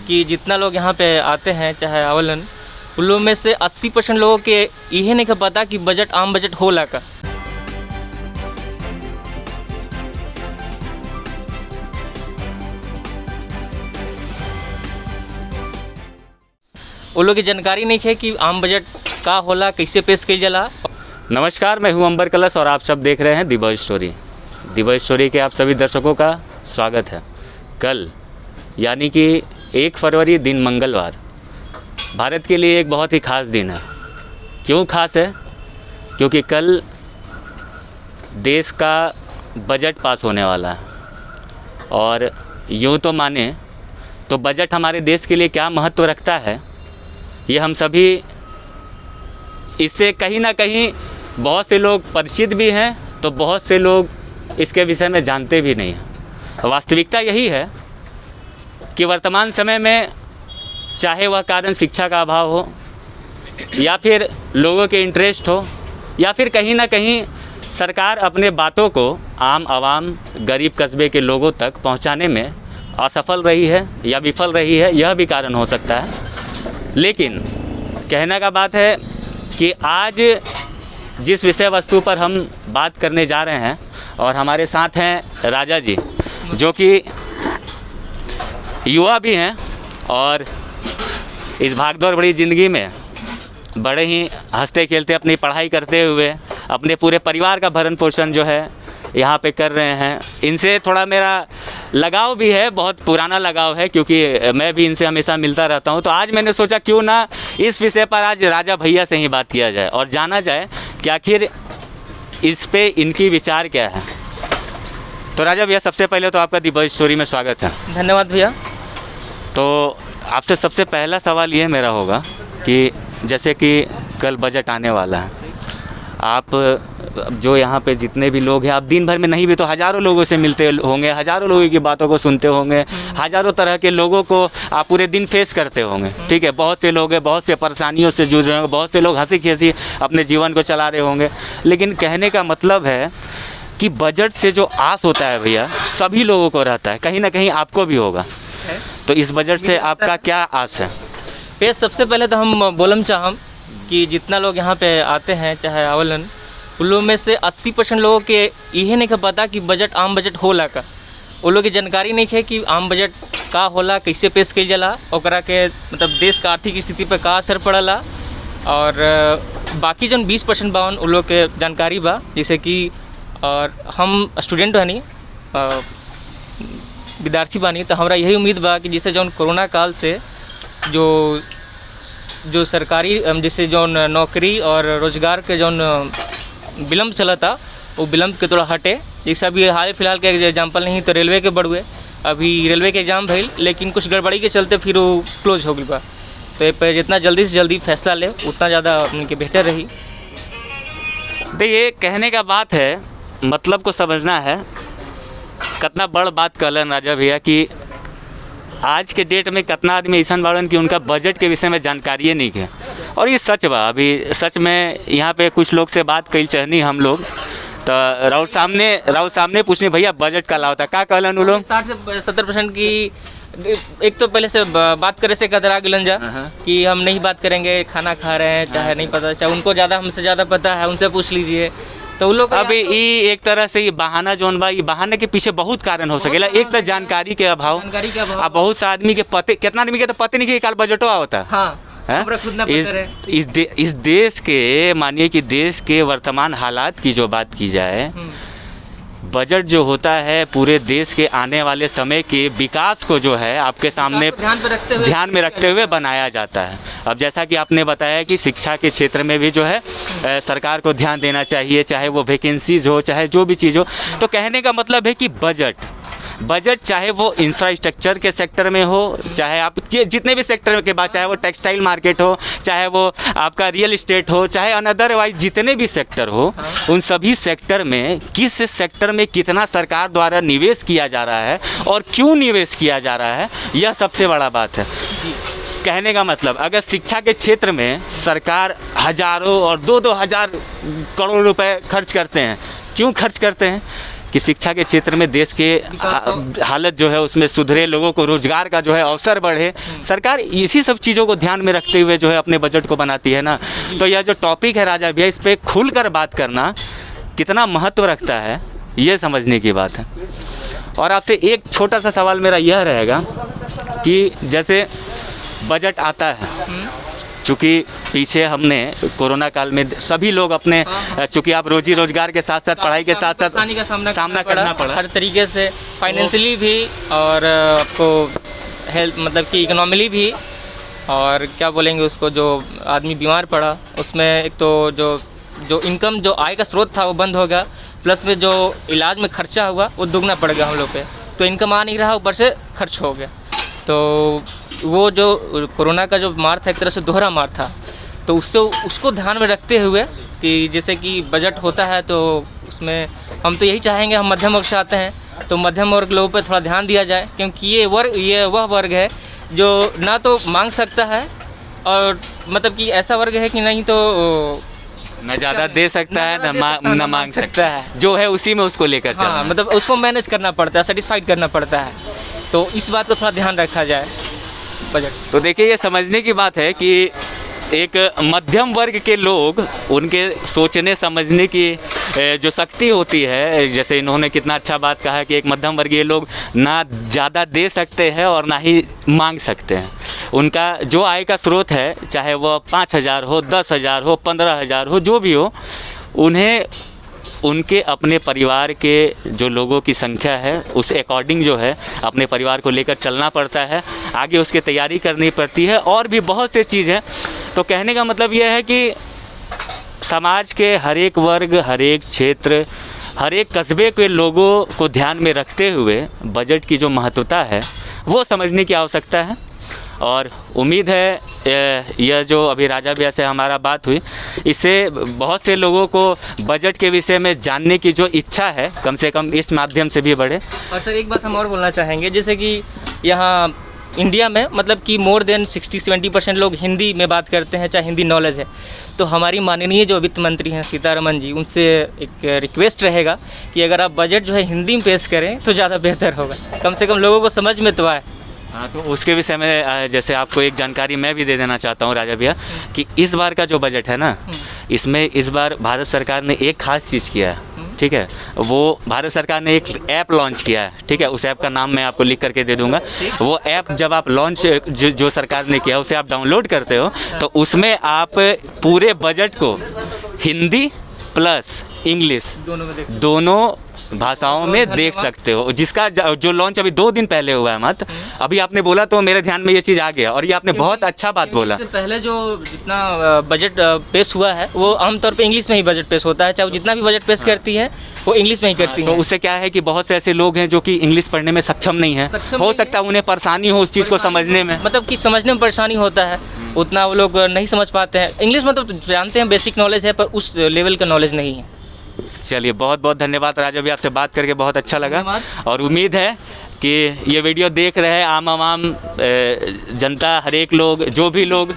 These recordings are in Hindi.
कि जितना लोग यहाँ पे आते हैं चाहे आवलन उन लोगों में से 80% लोगों के यही नहीं पता कि बजट आम बजट होला का। उन लोगों की जानकारी नहीं है कि आम बजट का होला, कैसे पेश किया जाला। नमस्कार, मैं हूं अंबर कलश और आप सब देख रहे हैं दी बॉय स्टोरी। दी बॉय स्टोरी के आप सभी दर्शकों का स्वागत है। कल यानी कि 1 फरवरी दिन मंगलवार भारत के लिए एक बहुत ही ख़ास दिन है। क्यों ख़ास है? क्योंकि कल देश का बजट पास होने वाला है और यूँ तो माने तो बजट हमारे देश के लिए क्या महत्व रखता है, ये हम सभी इससे कहीं ना कहीं बहुत से लोग परिचित भी हैं तो बहुत से लोग इसके विषय में जानते भी नहीं हैं। वास्तविकता यही है कि वर्तमान समय में चाहे वह कारण शिक्षा का अभाव हो या फिर लोगों के इंटरेस्ट हो या फिर कहीं ना कहीं सरकार अपने बातों को आम आवाम गरीब कस्बे के लोगों तक पहुंचाने में असफल रही है या विफल रही है, यह भी कारण हो सकता है। लेकिन कहने का बात है कि आज जिस विषय वस्तु पर हम बात करने जा रहे हैं और हमारे साथ हैं राजा जी, जो कि युवा भी हैं और इस भागदौड़ भरी ज़िंदगी में बड़े ही हंसते खेलते अपनी पढ़ाई करते हुए अपने पूरे परिवार का भरण पोषण जो है यहाँ पे कर रहे हैं। इनसे थोड़ा मेरा लगाव भी है, बहुत पुराना लगाव है, क्योंकि मैं भी इनसे हमेशा मिलता रहता हूँ। तो आज मैंने सोचा क्यों ना इस विषय पर आज राजा भैया से ही बात किया जाए और जाना जाए कि आखिर इस पे इनकी विचार क्या है। तो राजा भैया, सबसे पहले तो आपका दी बॉय स्टोरी में स्वागत है। धन्यवाद भैया। तो आपसे सबसे पहला सवाल ये मेरा होगा कि जैसे कि कल बजट आने वाला है, आप जो यहाँ पे जितने भी लोग हैं, आप दिन भर में नहीं भी तो हज़ारों लोगों से मिलते होंगे, हज़ारों लोगों की बातों को सुनते होंगे, हज़ारों तरह के लोगों को आप पूरे दिन फेस करते होंगे। ठीक है, बहुत से लोग हैं, बहुत से परेशानियों से जूझ रहे होंगे, बहुत से लोग हंसी खिसी अपने जीवन को चला रहे होंगे। लेकिन कहने का मतलब है कि बजट से जो आस होता है भैया, सभी लोगों को रहता है, कहीं ना कहीं आपको भी होगा। तो इस बजट से आपका क्या आस है? पे सबसे पहले तो हम बोलम चाहम कि जितना लोग यहाँ पे आते हैं चाहे आवलन उन लोगों में से 80% लोगों के यही नहीं पता कि बजट आम बजट होला का। उन लोगों की जानकारी नहीं है कि आम बजट का होला, कैसे पेश किया जाला, ओकरा के मतलब देश का आर्थिक स्थिति पर का असर पड़ला। और बाकी जन 20% बावन उन लोग के जानकारी बा, जैसे कि और हम स्टूडेंट बनी, विद्यार्थी बानी, तो हमारा यही उम्मीद बा कि जैसे जौन कोरोना काल से जो सरकारी जैसे जौन नौकरी और रोजगार के जौन विलम्ब चला था वो विलम्ब के थोड़ा हटे। जैसे अभी हाल फिलहाल के एग्जाम्पल नहीं तो रेलवे के बढ़ुए, अभी रेलवे के एग्ज़ाम भइल लेकिन कुछ गड़बड़ी के चलते फिर वो क्लोज हो गई बा। तो ये जितना जल्दी से जल्दी फैसला ले उतना ज़्यादा उनके बेहतर रही। देखिए, कहने का बात है, मतलब को समझना है। कितना बड़ बात कहलन राजा भैया कि आज के डेट में कितना आदमी ऐसा बाड़न कि उनका बजट के विषय में जानकारी नहीं है। और ये सच बा। अभी सच में यहाँ पे कुछ लोग से बात कई चहनी हम लोग, तो राउत सामने पूछने भैया बजट का लाओ था का कहलन वो लोग 60 से 70% की। एक तो पहले से बात करे से कतरा गिलन जा कि हम नहीं बात करेंगे, खाना खा रहे हैं चाहे नहीं पता, चाहे उनको ज़्यादा हमसे ज़्यादा पता है, उनसे पूछ लीजिए। तो उन लोग अभी ये एक तरह से ये बहाना जोन बा, ये बहाने के पीछे बहुत कारण हो सकेला। एक तो जानकारी के अभाव, अब बहुत से आदमी के पते, कितना आदमी के तो पते नहीं कि कल बजटो होता है। हाँ, इस देश के, मानिए कि देश के वर्तमान हालात की जो बात की जाए, बजट जो होता है पूरे देश के आने वाले समय के विकास को जो है आपके सामने ध्यान में रखते हुए बनाया जाता है। अब जैसा कि आपने बताया कि शिक्षा के क्षेत्र में भी जो है सरकार को ध्यान देना चाहिए, चाहे वो वैकेंसीज हो चाहे जो भी चीज़ हो। तो कहने का मतलब है कि बजट चाहे वो इंफ्रास्ट्रक्चर के सेक्टर में हो, चाहे आप जितने भी सेक्टर के बाद, चाहे वो टेक्सटाइल मार्केट हो, चाहे वो आपका रियल इस्टेट हो, चाहे अनअदरवाइज जितने भी सेक्टर हो, उन सभी सेक्टर में किस सेक्टर में कितना सरकार द्वारा निवेश किया जा रहा है और क्यों निवेश किया जा रहा है, यह सबसे बड़ा बात है। कहने का मतलब अगर शिक्षा के क्षेत्र में सरकार हज़ारों और 2-2 हज़ार करोड़ रुपए खर्च करते हैं, क्यों खर्च करते हैं? कि शिक्षा के क्षेत्र में देश के हालत जो है उसमें सुधरे, लोगों को रोजगार का जो है अवसर बढ़े। सरकार इसी सब चीज़ों को ध्यान में रखते हुए जो है अपने बजट को बनाती है ना। तो यह जो टॉपिक है राजा भैया, इस पर खुलकर बात करना कितना महत्व रखता है, ये समझने की बात है। और आपसे एक छोटा सा सवाल मेरा यह रहेगा कि जैसे बजट आता है, चूँकि पीछे हमने कोरोना काल में सभी लोग अपने, चूँकि आप रोजी रोजगार के साथ साथ पढ़ाई के साथ साथ का सामना करना पड़ा हर तरीके से, फाइनेंशियली भी और आपको हेल्थ मतलब कि इकोनॉमिकली भी, और क्या बोलेंगे उसको, जो आदमी बीमार पड़ा उसमें एक तो जो इनकम, जो आय का स्रोत था वो बंद हो गया, प्लस में जो इलाज में खर्चा हुआ वो दुगना पड़ गया हम लोग पे। तो इनकम आ नहीं रहा, ऊपर से खर्च हो गया। तो वो जो कोरोना का जो मार था एक तरह से दोहरा मार था। तो उसको ध्यान में रखते हुए कि जैसे कि बजट होता है तो उसमें हम तो यही चाहेंगे, हम मध्यम वर्ग से आते हैं तो मध्यम वर्ग लोगों पर थोड़ा ध्यान दिया जाए, क्योंकि ये वह वर्ग है जो ना तो मांग सकता है और मतलब कि ऐसा वर्ग है कि नहीं तो न ज़्यादा दे सकता है न मांग सकता है, जो है उसी में उसको लेकर चलना। हाँ, मतलब उसको मैनेज करना पड़ता है, सेटिस्फाइड करना पड़ता है। तो इस बात को थोड़ा ध्यान रखा जाए बजट। तो देखिए, ये समझने की बात है कि एक मध्यम वर्ग के लोग, उनके सोचने समझने की जो शक्ति होती है, जैसे इन्होंने कितना अच्छा बात कहा है कि एक मध्यम वर्गीय लोग ना ज़्यादा दे सकते हैं और ना ही मांग सकते हैं। उनका जो आय का स्रोत है, चाहे वह 5,000 हो, 10,000 हो, 15,000 हो, जो भी हो, उन्हें उनके अपने परिवार के जो लोगों की संख्या है उस अकॉर्डिंग जो है अपने परिवार को लेकर चलना पड़ता है, आगे उसकी तैयारी करनी पड़ती है, और भी बहुत से चीज़ है। तो कहने का मतलब यह है कि समाज के हर एक वर्ग, हर एक क्षेत्र, हर एक कस्बे के लोगों को ध्यान में रखते हुए बजट की जो महत्वता है वो समझने की आवश्यकता है। और उम्मीद है यह जो अभी राजा भैया से हमारा बात हुई, इससे बहुत से लोगों को बजट के विषय में जानने की जो इच्छा है कम से कम इस माध्यम से भी बढ़े। और सर एक बात हम और बोलना चाहेंगे, जैसे कि यहाँ इंडिया में मतलब कि मोर देन 60-70% लोग हिंदी में बात करते हैं, चाहे हिंदी नॉलेज है। तो हमारी माननीय जो वित्त मंत्री हैं सीतारमन जी, उनसे एक रिक्वेस्ट रहेगा कि अगर आप बजट जो है हिंदी में पेश करें तो ज़्यादा बेहतर होगा, कम से कम लोगों को समझ में तो आए। हाँ, तो उसके विषय में जैसे आपको एक जानकारी मैं भी दे देना चाहता हूँ राजा भैया, कि इस बार का जो बजट है ना, इसमें इस बार भारत सरकार ने एक ख़ास चीज़ किया है, ठीक है। वो भारत सरकार ने एक ऐप लॉन्च किया है, ठीक है। उस ऐप का नाम मैं आपको लिख करके दे दूंगा। वो ऐप जब आप लॉन्च जो सरकार ने किया उसे आप डाउनलोड करते हो तो उसमें आप पूरे बजट को हिंदी प्लस इंग्लिश दोनों भाषाओं में देख सकते हो, जिसका जो लॉन्च अभी 2 दिन पहले हुआ है मात्र। अभी आपने बोला तो मेरे ध्यान में ये चीज़ आ गया, और ये आपने बहुत अच्छा बात बोला। इससे पहले जो जितना बजट पेश हुआ है वो आमतौर पे इंग्लिश में ही बजट पेश होता है, चाहे वो जितना भी बजट पेश करती है वो इंग्लिश में ही करती है। तो उससे क्या है कि बहुत से ऐसे लोग हैं जो कि इंग्लिश पढ़ने में सक्षम नहीं है, हो सकता है उन्हें परेशानी हो उस चीज़ को समझने में, मतलब कि समझने में परेशानी होता है, उतना वो लोग नहीं समझ पाते हैं। इंग्लिश मतलब जानते हैं बेसिक नॉलेज है, पर उस लेवल का नॉलेज नहीं है। चलिए, बहुत बहुत धन्यवाद राजा भी, आपसे बात करके बहुत अच्छा लगा। और उम्मीद है कि ये वीडियो देख रहे हैं आम जनता, हर एक लोग, जो भी लोग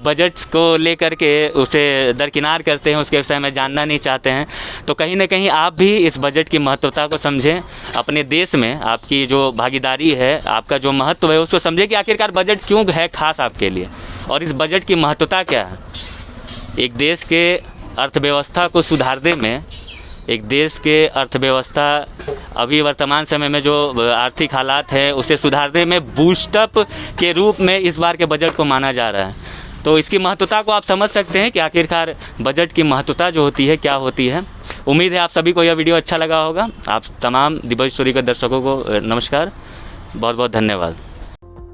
बजट को लेकर के उसे दरकिनार करते हैं, उसके विषय में जानना नहीं चाहते हैं, तो कहीं ना कहीं आप भी इस बजट की महत्वता को समझें। अपने देश में आपकी जो भागीदारी है, आपका जो महत्व है, उसको समझें कि आखिरकार बजट क्यों है खास आपके लिए, और इस बजट की महत्वता क्या है। एक देश के अर्थव्यवस्था को सुधारने में, एक देश के अर्थव्यवस्था अभी वर्तमान समय में जो आर्थिक हालात है उसे सुधारने में बूस्टअप के रूप में इस बार के बजट को माना जा रहा है। तो इसकी महत्वता को आप समझ सकते हैं कि आखिरकार बजट की महत्वता जो होती है क्या होती है। उम्मीद है आप सभी को यह वीडियो अच्छा लगा होगा। आप तमाम दिवज स्टोरी के दर्शकों को नमस्कार, बहुत बहुत धन्यवाद।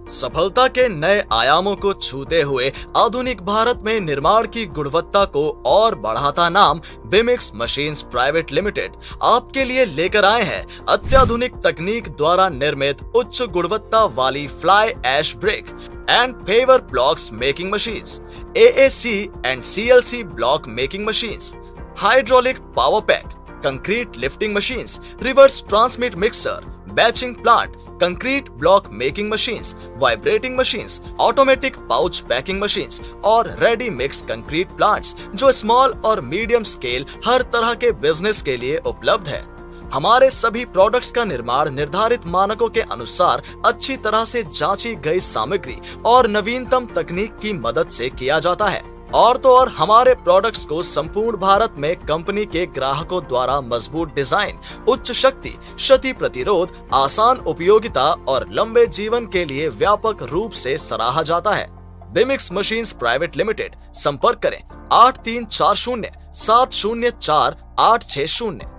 सफलता के नए आयामों को छूते हुए आधुनिक भारत में निर्माण की गुणवत्ता को और बढ़ाता नाम बिमिक्स मशीन्स प्राइवेट लिमिटेड आपके लिए लेकर आए हैं अत्याधुनिक तकनीक द्वारा निर्मित उच्च गुणवत्ता वाली fly ash brick and paver blocks making machines, AAC and CLC block making machines, hydraulic power pack, concrete lifting machines, reverse transmit mixer, batching plant, concrete block making machines, vibrating machines, automatic pouch packing machines और रेडी मिक्स कंक्रीट प्लांट्स जो स्मॉल और मीडियम स्केल हर तरह के बिजनेस के लिए उपलब्ध है। हमारे सभी प्रोडक्ट्स का निर्माण निर्धारित मानकों के अनुसार अच्छी तरह से जांची गई सामग्री और नवीनतम तकनीक की मदद से किया जाता है। और तो और हमारे प्रोडक्ट्स को संपूर्ण भारत में कंपनी के ग्राहकों द्वारा मजबूत डिजाइन, उच्च शक्ति, क्षति प्रतिरोध, आसान उपयोगिता और लंबे जीवन के लिए व्यापक रूप से सराहा जाता है। बिमिक्स मशीन्स प्राइवेट लिमिटेड, संपर्क करें 8340 704 860।